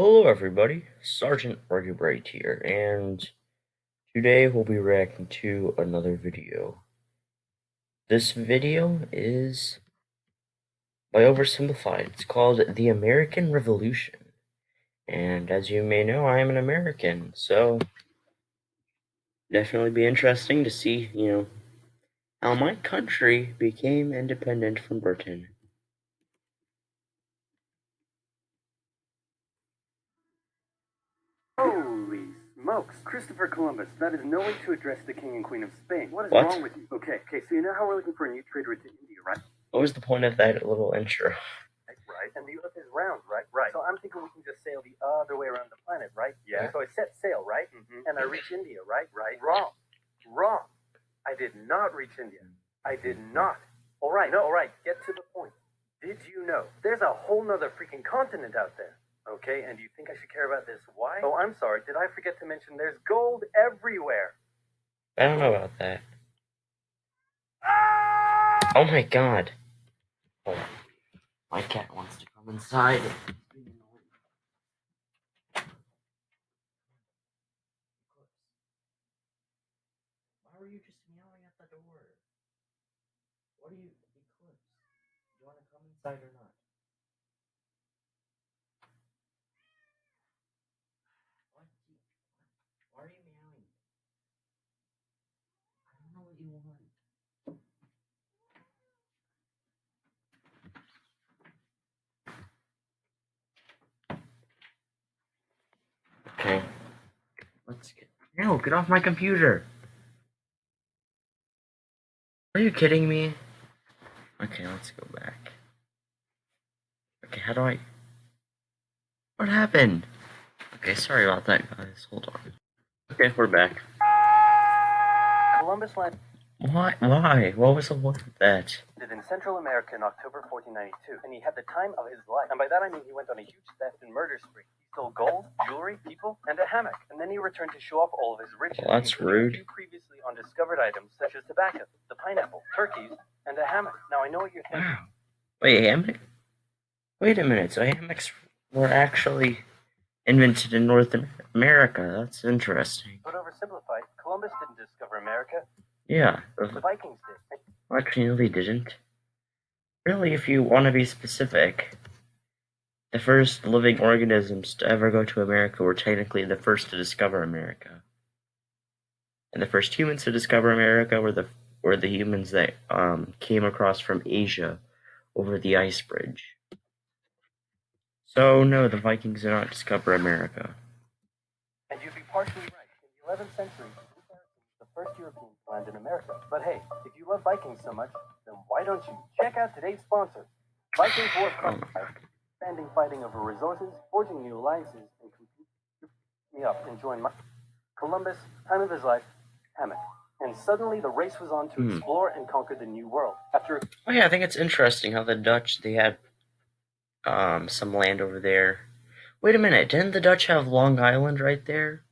Hello everybody, Sergeant Argybright here, and today we'll be reacting to another video. This video is by Oversimplified. It's called The American Revolution. And as you may know, I am an American, so definitely be interesting to see, how my country became independent from Britain. Holy smokes, Christopher Columbus, that is no way to address the King and Queen of Spain. What is What? wrong with you? Okay, so you know how we're looking for a new trade route to India, right? What was the point of that little intro? Right, and the earth is round, right? Right. So I'm thinking we can just sail the other way around the planet, right? Yeah. So I set sail, right? And I reach India, right? Right. Wrong. I did not reach India. I did not. All right, get to the point. Did you know there's a whole nother freaking continent out there? Okay, and do you think I should care about this? Why? Oh, I'm sorry. Did I forget to mention there's gold everywhere? I don't know about that. Oh my god. Oh, my cat wants to come inside. Why were you just meowing at the door? What are you, Eclipse? Do you want to come inside or not? What? Why are you meowing? I don't know what you want. Okay. Let's get. No, get off my computer! Are you kidding me? Okay, let's go back. Okay, how do I. What happened? Okay, sorry about that, guys. Hold on. Okay, we're back. Columbus landed Why? Why? What was the point of that? in Central America in October 1492, and he had the time of his life. And by that I mean he went on a huge theft and murder spree. He stole gold, jewelry, people, and a hammock. And then he returned to show off all of his riches. Well, that's rude. A few previously undiscovered items such as tobacco, the pineapple, turkeys, and a hammock. Now I know what you're thinking. Wow. Wait, hammock? Wait a minute. So hammocks were actually invented in North America. That's interesting. But oversimplified, Columbus didn't discover America. Yeah. The Vikings did. Well, actually, no, they didn't. Really, if you want to be specific, the first living organisms to ever go to America were technically the first to discover America. And the first humans to discover America were the humans that came across from Asia over the ice bridge. So no, the Vikings did not discover America. And you'd be partially right. In the 11th century, the first Europeans to land in America. But hey, if you love Vikings so much, then why don't you check out today's sponsor, Vikings War expanding fighting over resources, forging new alliances, and me up and join my Columbus, time of his life, hammock. And suddenly the race was on to explore and conquer the new world. Oh yeah, I think it's interesting how the Dutch, they had some land over there. Wait a minute, didn't the Dutch have Long Island right there?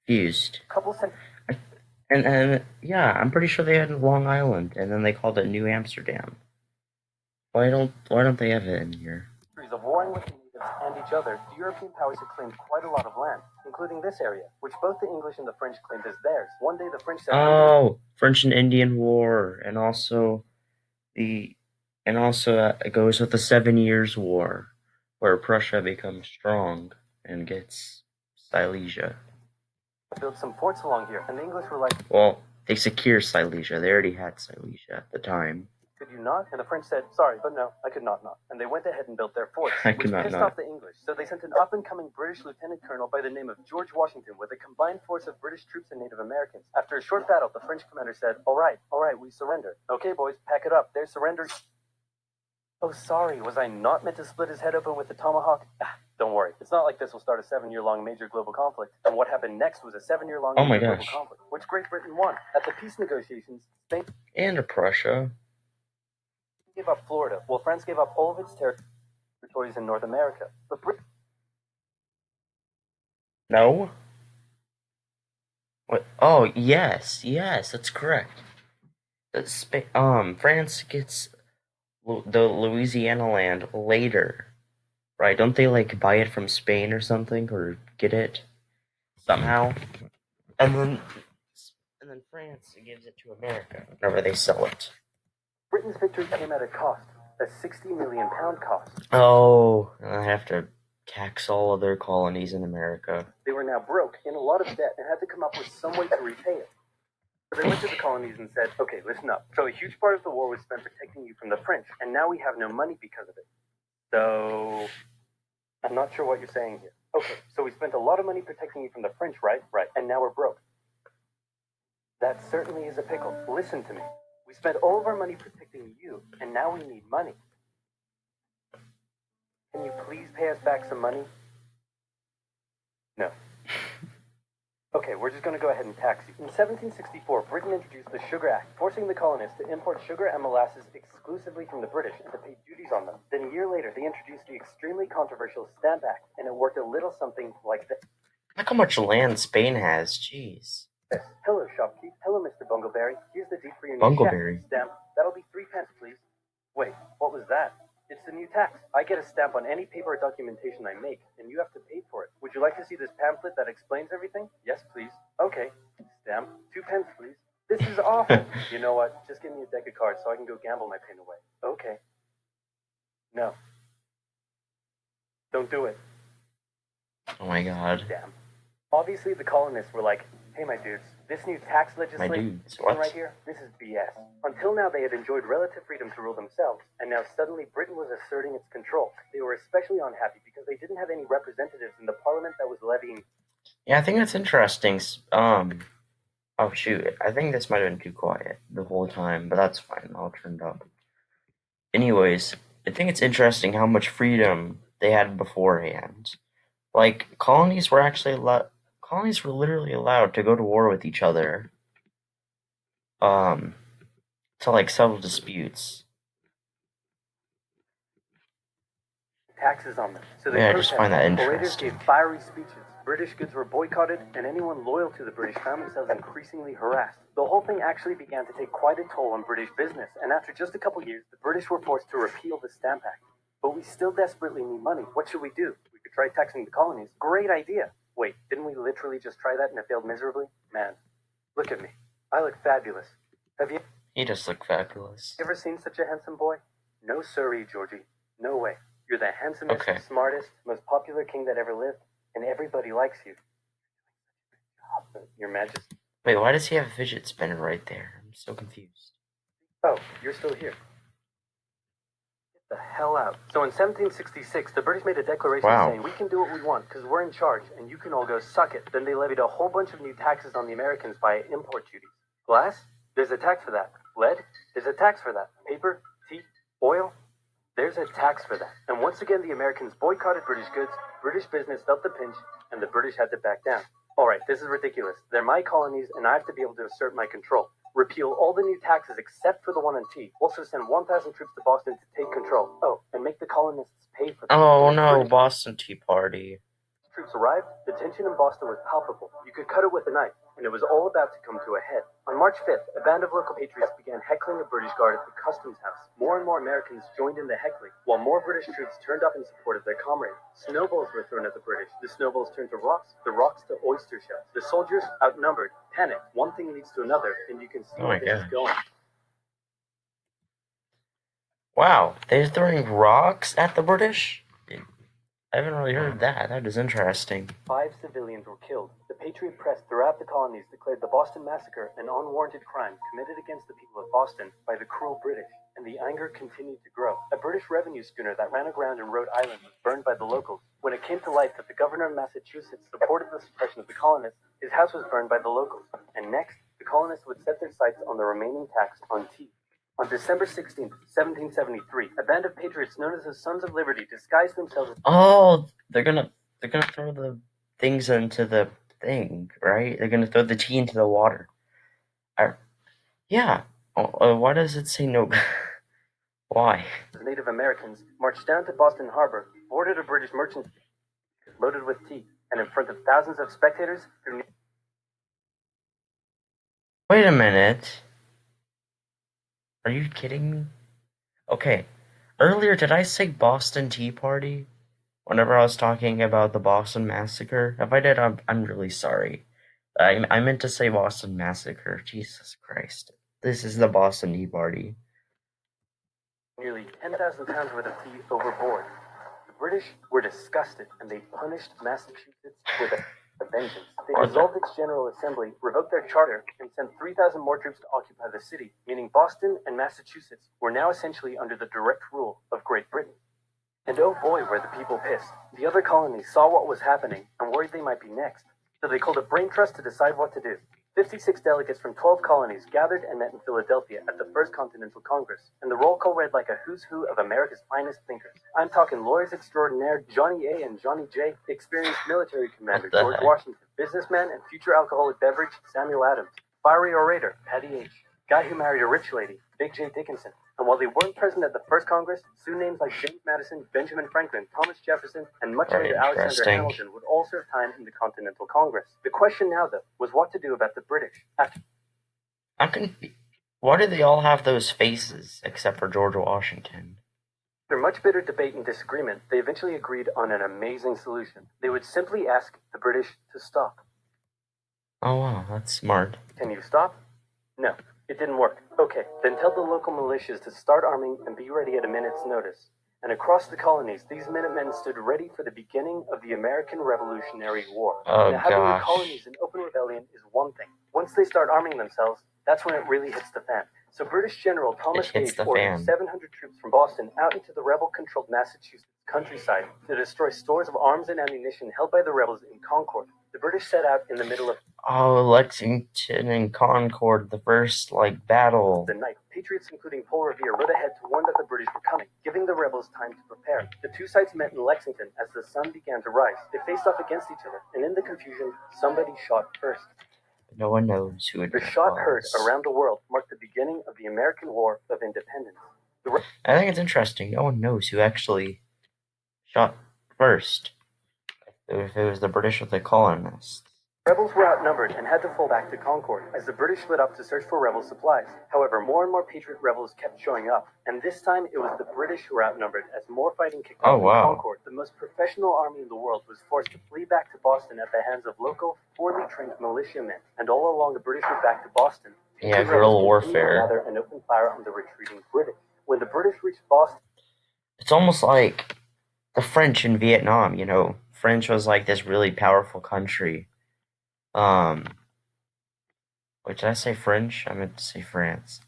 Confused. And yeah, I'm pretty sure they had Long Island, and then they called it New Amsterdam. Why don't they have it in here? Of warring with the natives and each other, the European powers had claimed quite a lot of land, including this area, which both the English and the French claimed as theirs. One day the French said, "Oh, French and Indian War, and also it goes with the 7 Years' War, where Prussia becomes strong and gets Silesia. Built some forts along here, and the English were like, well, they secure Silesia. They already had Silesia at the time. Could you not? And the French said, sorry, but no, I could not. And they went ahead and built their forts, which pissed off the English. So they sent an up-and-coming British lieutenant colonel by the name of George Washington with a combined force of British troops and Native Americans. After a short battle, the French commander said, all right, we surrender. Okay, boys, pack it up. There's surrender. Oh, sorry, was I not meant to split his head open with the tomahawk? Don't worry, it's not like this will start a 7-year-long major global conflict. And what happened next was a 7-year-long major global conflict, which Great Britain won. At the peace negotiations, Spain and Prussia gave up Florida, while France gave up all of its territories in North America. But no? What? Oh, yes, that's correct. France gets the Louisiana land later. Right? Don't they like buy it from Spain or something, or get it somehow, and then France gives it to America whenever they sell it. Britain's victory came at a cost, a £60 million cost. Oh, and I have to tax all of their colonies in America. They were now broke, in a lot of debt, and had to come up with some way to repay it. So they went to the colonies and said, okay, listen up. So a huge part of the war was spent protecting you from the French, and now we have no money because of it. So, I'm not sure what you're saying here. Okay, so we spent a lot of money protecting you from the French, right? Right. And now we're broke. That certainly is a pickle. Listen to me. We spent all of our money protecting you, and now we need money. Can you please pay us back some money? No. Okay, we're just going to go ahead and tax you. In 1764, Britain introduced the Sugar Act, forcing the colonists to import sugar and molasses exclusively from the British and to pay duties on them. Then a year later, they introduced the extremely controversial Stamp Act, and it worked a little something like this. Look how much land Spain has. Jeez. Hello, shopkeep. Hello, Mr. Bungleberry. Here's the deed for your new Bungleberry. check. Stamp. That'll be 3 pence, please. Wait, what was that? It's the new tax. I get a stamp on any paper or documentation I make, and you have to pay for it. Would you like to see this pamphlet that explains everything? Yes, please. Okay. Stamp. 2 pence, please. This is awful. You know what? Just give me a deck of cards so I can go gamble my pain away. Okay. No. Don't do it. Oh my god. Damn. Obviously, the colonists were like, hey, my dudes, this new tax legislation what? right here, this is BS. Until now, they had enjoyed relative freedom to rule themselves, and now suddenly Britain was asserting its control. They were especially unhappy because they didn't have any representatives in the parliament that was levying. Yeah, I think that's interesting. Oh shoot, I think this might have been too quiet the whole time, but that's fine. I'll turn it up. Anyways, I think it's interesting how much freedom they had beforehand. Like, colonies were literally allowed to go to war with each other, um, to like settle disputes. Taxes on them. So they Yeah, I just find that orators interesting. gave fiery speeches. British goods were boycotted, and anyone loyal to the British found themselves increasingly harassed. The whole thing actually began to take quite a toll on British business, and after just a couple years, the British were forced to repeal the Stamp Act. But we still desperately need money. What should we do? We could try taxing the colonies. Great idea. Wait, didn't we literally just try that and it failed miserably? Man, look at me. I look fabulous. Have you He just looked fabulous. ever seen such a handsome boy? No siree, Georgie. No way. You're the handsomest, smartest, most popular king that ever lived, and everybody likes you. Your Majesty. Wait, why does he have a fidget spinner right there? I'm so confused. Oh, you're still here. Get the hell out. So in 1766, the British made a declaration saying, we can do what we want because we're in charge, and you can all go suck it. Then they levied a whole bunch of new taxes on the Americans via import duties. Glass? There's a tax for that. Lead? There's a tax for that. Paper? Tea? Oil? There's a tax for that. And once again, the Americans boycotted British goods, British business felt the pinch, and the British had to back down. All right, this is ridiculous. They're my colonies, and I have to be able to assert my control. Repeal all the new taxes except for the one on tea. Also send 1,000 troops to Boston to take control. Oh, and make the colonists pay for them. Oh no, Boston Tea Party. Troops arrived, the tension in Boston was palpable. You could cut it with a knife, and it was all about to come to a head. On March 5th, a band of local patriots began heckling a British guard at the customs house. More and more Americans joined in the heckling, while more British troops turned up in support of their comrades. Snowballs were thrown at the British. The snowballs turned to rocks, the rocks to oyster shells. The soldiers, outnumbered, panicked. One thing leads to another, and you can see where this is going. Wow, they're throwing rocks at the British? I haven't really heard that. That is interesting. 5 civilians were killed. The Patriot press throughout the colonies declared the Boston Massacre an unwarranted crime committed against the people of Boston by the cruel British, and the anger continued to grow. A British revenue schooner that ran aground in Rhode Island was burned by the locals. When it came to light that the governor of Massachusetts supported the suppression of the colonists, his house was burned by the locals. And next, the colonists would set their sights on the remaining tax on tea. On December 16th, 1773, a band of patriots known as the Sons of Liberty disguised themselves as... Oh, they're gonna throw the things into the thing, right? They're gonna throw the tea into the water. Yeah. Why does it say no? Why? Native Americans marched down to Boston Harbor, boarded a British merchant loaded with tea, and in front of thousands of spectators... Wait a minute. Are you kidding me? Okay. Earlier, did I say Boston Tea Party? whenever I was talking about the Boston Massacre. If I did, I'm really sorry. I meant to say Boston Massacre. Jesus Christ. This is the Boston Tea Party. Nearly 10,000 pounds worth of tea overboard. The British were disgusted, and they punished Massachusetts with a vengeance. They dissolved its General Assembly, revoked their charter, and sent 3,000 more troops to occupy the city, meaning Boston and Massachusetts were now essentially under the direct rule of Great Britain. And oh boy, were the people pissed. The other colonies saw what was happening and worried they might be next. So they called a brain trust to decide what to do. 56 delegates from 12 colonies gathered and met in Philadelphia at the First Continental Congress, and the roll call read like a who's who of America's finest thinkers. I'm talking lawyers extraordinaire Johnny A and Johnny J, experienced military commander George Washington, businessman and future alcoholic beverage Samuel Adams, fiery orator Patty H, guy who married a rich lady Big J Dickinson. And while they weren't present at the first Congress, soon names like James Madison, Benjamin Franklin, Thomas Jefferson, and much later Alexander Hamilton would all serve time in the Continental Congress. The question now, though, was what to do about the British. Why do they all have those faces, except for George Washington? After much bitter debate and disagreement, they eventually agreed on an amazing solution. They would simply ask the British to stop. Oh wow, that's smart. Can you stop? No. It didn't work. Okay, then tell the local militias to start arming and be ready at a minute's notice. And across the colonies, these Minutemen stood ready for the beginning of the American Revolutionary War. Oh, now, having the colonies in open rebellion is one thing. Once they start arming themselves, that's when it really hits the fan. So British General Thomas Gage ordered 700 troops from Boston out into the rebel-controlled Massachusetts countryside to destroy stores of arms and ammunition held by the rebels in Concord. The British set out in the middle of Lexington and Concord, the first, battle. The night, patriots including Paul Revere rode ahead to warn that the British were coming, giving the rebels time to prepare. The two sides met in Lexington as the sun began to rise. They faced off against each other, and in the confusion, somebody shot first. But no one knows who it was. The shot heard around the world marked the beginning of the American War of Independence. I think it's interesting. No one knows who actually shot first. If it was the British or the colonists. Rebels were outnumbered and had to fall back to Concord as the British split up to search for rebel supplies. However, more and more patriot rebels kept showing up, and this time it was the British who were outnumbered as more fighting kicked off in Concord. The most professional army in the world was forced to flee back to Boston at the hands of local, poorly trained militiamen, and all along the British route back to Boston. Yeah, guerrilla warfare. Gather and open fire on the retreating British. When the British reached Boston, it's almost like the French in Vietnam. French was like this really powerful country. Wait, did I say French? I meant to say France.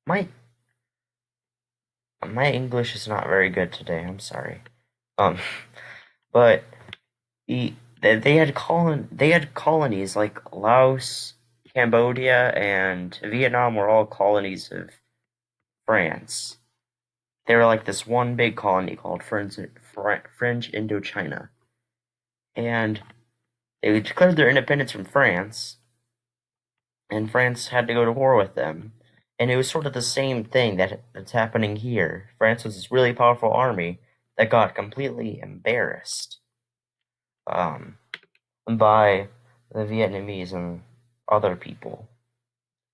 My English is not very good today. I'm sorry. But they had colonies like Laos, Cambodia, and Vietnam were all colonies of France. They were like this one big colony called French Indochina, and they declared their independence from France, and France had to go to war with them. And it was sort of the same thing that's happening here. France was this really powerful army that got completely embarrassed by the Vietnamese and other people.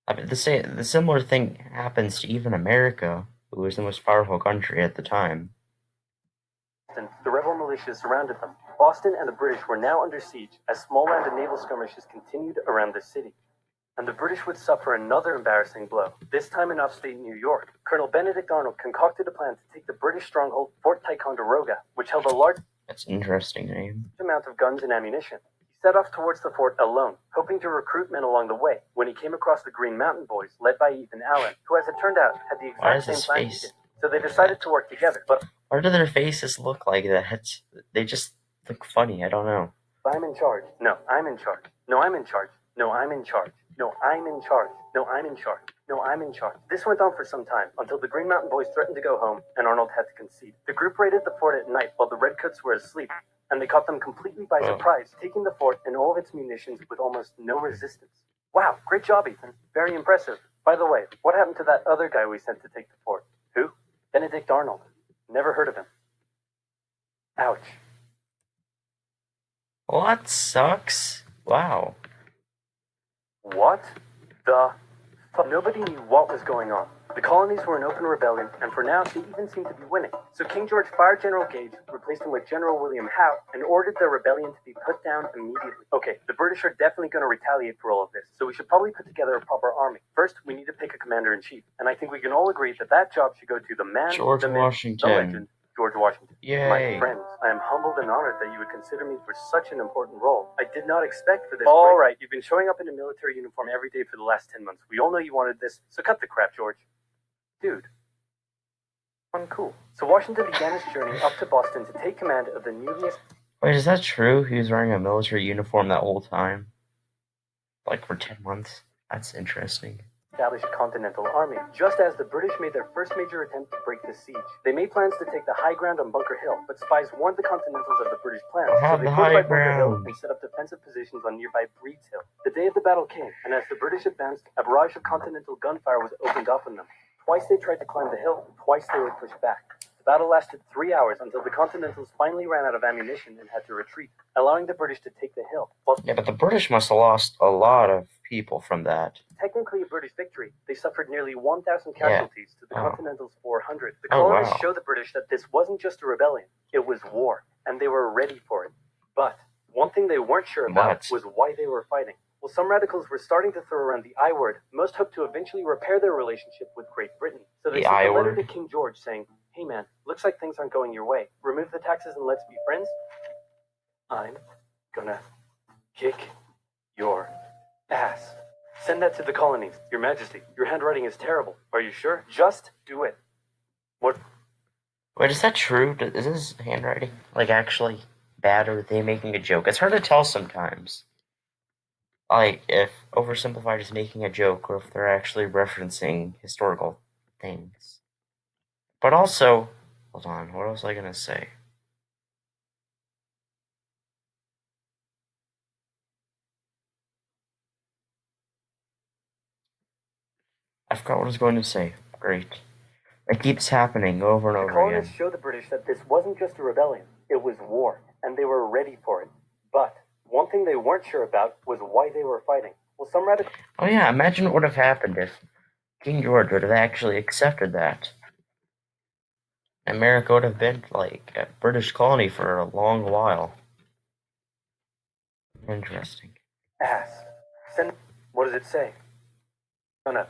I mean, the similar thing happens to even America, who was the most powerful country at the time. The rebel militias surrounded them. Boston and the British were now under siege as small land and naval skirmishes continued around the city. And the British would suffer another embarrassing blow, this time in upstate New York. Colonel Benedict Arnold concocted a plan to take the British stronghold Fort Ticonderoga, which held a large That's an interesting name. amount of guns and ammunition. He set off towards the fort alone, hoping to recruit men along the way, when he came across the Green Mountain Boys, led by Ethan Allen, who, as it turned out, had the exact same plan he did. So they decided to work together, but why do their faces look like that? They just look funny. I don't know. I'm in charge. No, I'm in charge. No, I'm in charge. No, I'm in charge. No, I'm in charge. No, I'm in charge. No, I'm in charge. This went on for some time, until the Green Mountain Boys threatened to go home, and Arnold had to concede. The group raided the fort at night while the Redcoats were asleep, and they caught them completely by surprise, taking the fort and all of its munitions with almost no resistance. Wow, great job, Ethan. Very impressive. By the way, what happened to that other guy we sent to take the fort? Who? Benedict Arnold. Never heard of him. Ouch. Well, that sucks. Wow. What the fuck? Nobody knew what was going on. The colonies were in open rebellion, and for now they even seemed to be winning. So King George fired General Gage, replaced him with General William Howe, and ordered the rebellion to be put down immediately. Okay, the British are definitely going to retaliate for all of this, so we should probably put together a proper army. First, we need to pick a commander-in-chief, and I think we can all agree that that job should go to the man, George the myth, Washington. the legend, George Washington. Yay. My friends, I am humbled and honored that you would consider me for such an important role. I did not expect for this. All right, you've been showing up in a military uniform every day for the last 10 months. We all know you wanted this, so cut the crap, George. Dude. Uncool. So Washington began his journey up to Boston to take command of the newly... Wait, is that true? He was wearing a military uniform that whole time? Like for 10 months? That's interesting. Established Continental Army, just as the British made their first major attempt to break the siege. They made plans to take the high ground on Bunker Hill, but spies warned the Continentals of the British plans, so they fortified Bunker Hill and set up defensive positions on nearby Breed's Hill. The day of the battle came, and as the British advanced, a barrage of Continental gunfire was opened up on them. Twice they tried to climb the hill, and twice they were pushed back. The battle lasted 3 hours until the Continentals finally ran out of ammunition and had to retreat, allowing the British to take the hill. Yeah, but the British must have lost a lot of people from that. Technically a British victory, they suffered nearly 1,000 casualties to the Continentals' 400. The colonists showed the British that this wasn't just a rebellion, it was war, and they were ready for it. But one thing they weren't sure about was why they were fighting. While some radicals were starting to throw around the I word, most hoped to eventually repair their relationship with Great Britain. So they sent a letter to King George saying, "Hey man, looks like things aren't going your way. Remove the taxes and let's be friends. I'm gonna kick your ass." Send that to the colonies. Your Majesty, your handwriting is terrible. Are you sure? Just do it. What? Wait, is that true? Is his handwriting, like, actually bad, or are they making a joke? It's hard to tell sometimes. Like, if Oversimplified is making a joke, or if they're actually referencing historical things. But also, hold on, what was I gonna say? I forgot what I was going to say. Great. It keeps happening over and over again. The colonists showed the British that this wasn't just a rebellion, it was war, and they were ready for it. But one thing they weren't sure about was why they were fighting. Well, some radicals... Oh yeah, imagine what would have happened if King George would have actually accepted that. America would have been, like, a British colony for a long while. Interesting. Ass. Send... What does it say? Gonna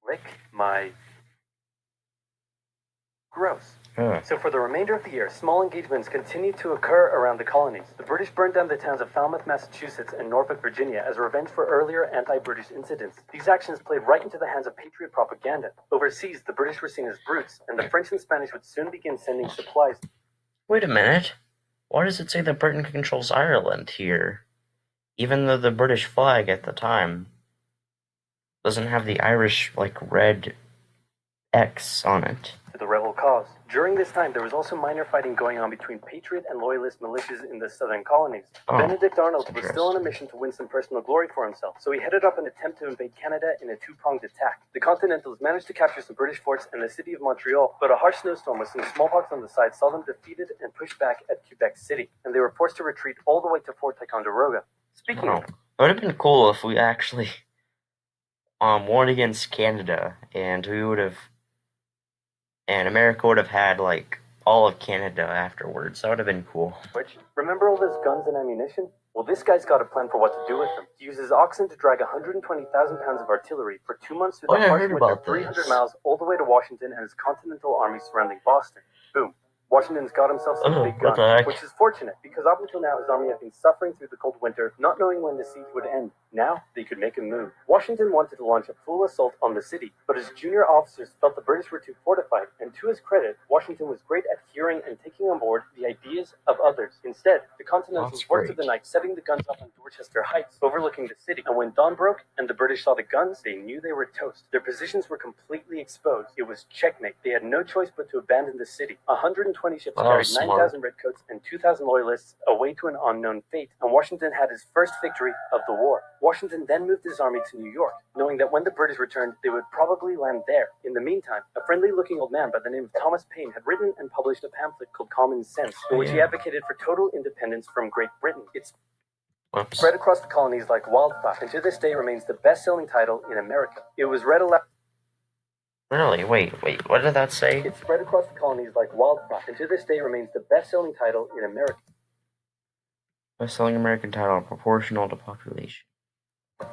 lick my... Gross. So for the remainder of the year, small engagements continued to occur around the colonies. The British burned down the towns of Falmouth, Massachusetts, and Norfolk, Virginia as revenge for earlier anti-British incidents. These actions played right into the hands of patriot propaganda. Overseas, the British were seen as brutes, and the French and Spanish would soon begin sending supplies. Wait a minute. Why does it say that Britain controls Ireland here? Even though the British flag at the time doesn't have the Irish, like, red X on it. To the rebel cause. During this time, there was also minor fighting going on between patriot and loyalist militias in the southern colonies. Benedict Arnold was still on a mission to win some personal glory for himself, so he headed up an attempt to invade Canada in a two-pronged attack. The Continentals managed to capture some British forts and the city of Montreal, but a harsh snowstorm with some smallpox on the side saw them defeated and pushed back at Quebec City, and they were forced to retreat all the way to Fort Ticonderoga. Speaking of... It would have been cool if we actually won against Canada, and we would have... And America would have had, like, all of Canada afterwards. That would have been cool. Which, remember all those guns and ammunition? Well, this guy's got a plan for what to do with them. He uses oxen to drag 120,000 pounds of artillery for 2 months through the harsh winter, 300 miles all the way to Washington and his Continental Army surrounding Boston. Boom. Washington's got himself some big guns, which is fortunate, because up until now his army had been suffering through the cold winter, not knowing when the siege would end. Now, they could make a move. Washington wanted to launch a full assault on the city, but his junior officers felt the British were too fortified, and to his credit, Washington was great at hearing and taking on board the ideas of others. Instead, the Continentals worked through the night, setting the guns up on Dorchester Heights, overlooking the city, and when dawn broke and the British saw the guns, they knew they were toast. Their positions were completely exposed. It was checkmate. They had no choice but to abandon the city. 120 ships carried 9,000 redcoats and 2,000 loyalists away to an unknown fate, and Washington had his first victory of the war. Washington then moved his army to New York, knowing that when the British returned, they would probably land there. In the meantime, a friendly-looking old man by the name of Thomas Paine had written and published a pamphlet called Common Sense, in which he advocated for total independence from Great Britain. It's spread across the colonies like wildfire, and to this day remains the best-selling title in America. It was read aloud Really? Wait, what did that say? It spread across the colonies like wildfire, and to this day remains the best-selling title in America. Best-selling American title proportional to population.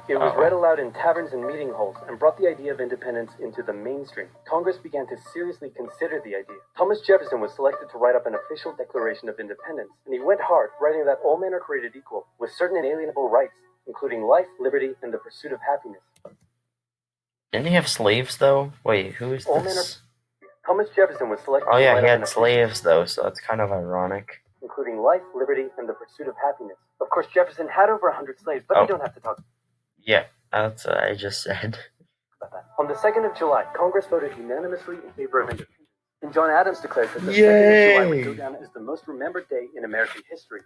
It was read aloud in taverns and meeting halls and brought the idea of independence into the mainstream. Congress began to seriously consider the idea. Thomas Jefferson was selected to write up an official Declaration of Independence, and he went hard, writing that all men are created equal, with certain inalienable rights, including life, liberty, and the pursuit of happiness. Didn't he have slaves, though? Wait, who is this? Thomas Jefferson was selected Oh to yeah, write he up an had official, slaves, though, so that's kind of ironic. including life, liberty, and the pursuit of happiness. Of course, Jefferson had over 100 slaves, but we don't have to talk Yeah, that's what I just said. about that. On the 2nd of July, Congress voted unanimously in favor of independence. And John Adams declared that the 2nd of July would go down as the most remembered day in American history.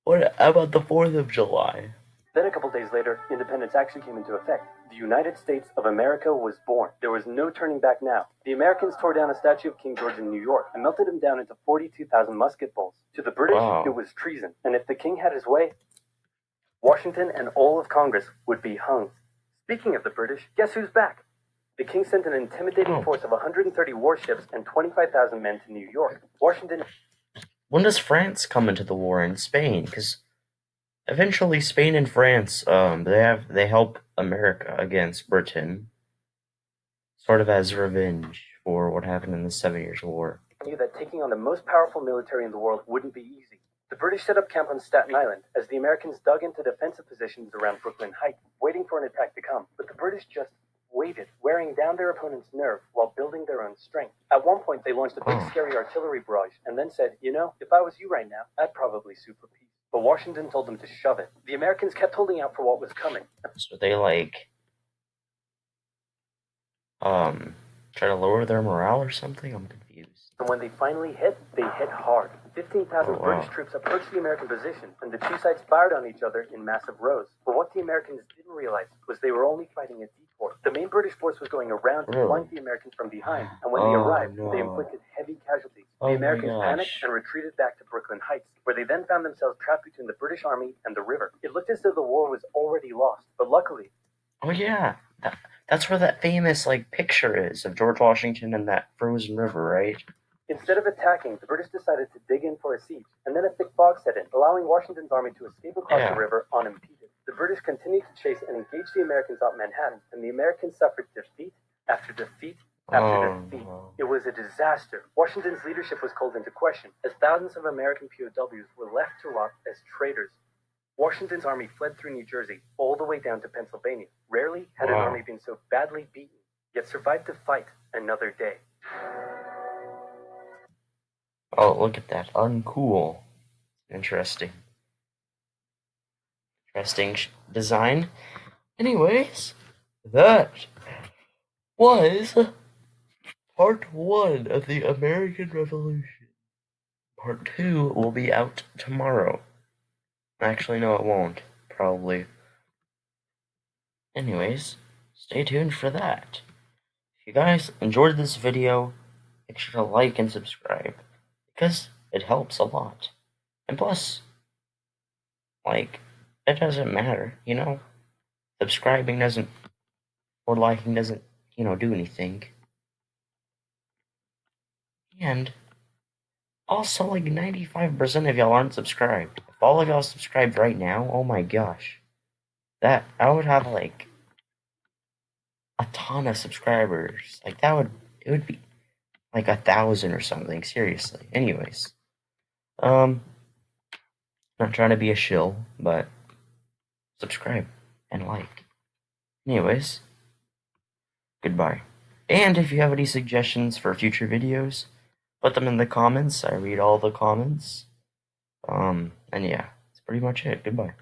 What about the 4th of July? Then a couple days later, independence actually came into effect. The United States of America was born. There was no turning back now. The Americans tore down a statue of King George in New York and melted him down into 42,000 musket balls. To the British, it was treason. And if the king had his way, Washington and all of Congress would be hung. Speaking of the British, guess who's back? The king sent an intimidating force of 130 warships and 25,000 men to New York. Washington... When does France come into the war in Spain? Because eventually Spain and France, they help America against Britain, sort of as revenge for what happened in the 7 Years' War. Knew that taking on the most powerful military in the world wouldn't be easy. The British set up camp on Staten Island as the Americans dug into defensive positions around Brooklyn Heights, waiting for an attack to come. But the British just waited, wearing down their opponent's nerve while building their own strength. At one point, they launched a big, scary artillery barrage and then said, you know, if I was you right now, I'd probably sue for peace. But Washington told them to shove it. The Americans kept holding out for what was coming. So they, try to lower their morale or something? I'm confused. And when they finally hit, they hit hard. 15,000 British troops approached the American position, and the two sides fired on each other in massive rows. But what the Americans didn't realize was they were only fighting a decoy. The main British force was going around to flank the Americans from behind, and when they arrived, they inflicted heavy casualties. The Americans panicked and retreated back to Brooklyn Heights, where they then found themselves trapped between the British Army and the river. It looked as though the war was already lost, but luckily... Oh yeah, that's where that famous, picture is of George Washington and that frozen river, right? Instead of attacking, the British decided to dig in for a siege, and then a thick fog set in, allowing Washington's army to escape across the river unimpeded. The British continued to chase and engage the Americans out Manhattan, and the Americans suffered defeat after defeat after defeat. It was a disaster. Washington's leadership was called into question, as thousands of American POWs were left to rot as traitors. Washington's army fled through New Jersey all the way down to Pennsylvania. Rarely had an army been so badly beaten, yet survived to fight another day. Oh, look at that. Uncool. Interesting. Interesting design. Anyways, that was part 1 of the American Revolution. Part 2 will be out tomorrow. Actually, no, it won't. Probably. Anyways, stay tuned for that. If you guys enjoyed this video, make sure to like and subscribe, because it helps a lot. And plus, it doesn't matter, Subscribing doesn't, or liking doesn't, do anything. And also, 95% of y'all aren't subscribed. If all of y'all subscribed right now, oh my gosh. I would have, a ton of subscribers. It would be, 1,000 or something, seriously. Anyways. Not trying to be a shill, but subscribe and like. Anyways, goodbye. And if you have any suggestions for future videos, put them in the comments. I read all the comments. And yeah, that's pretty much it. Goodbye.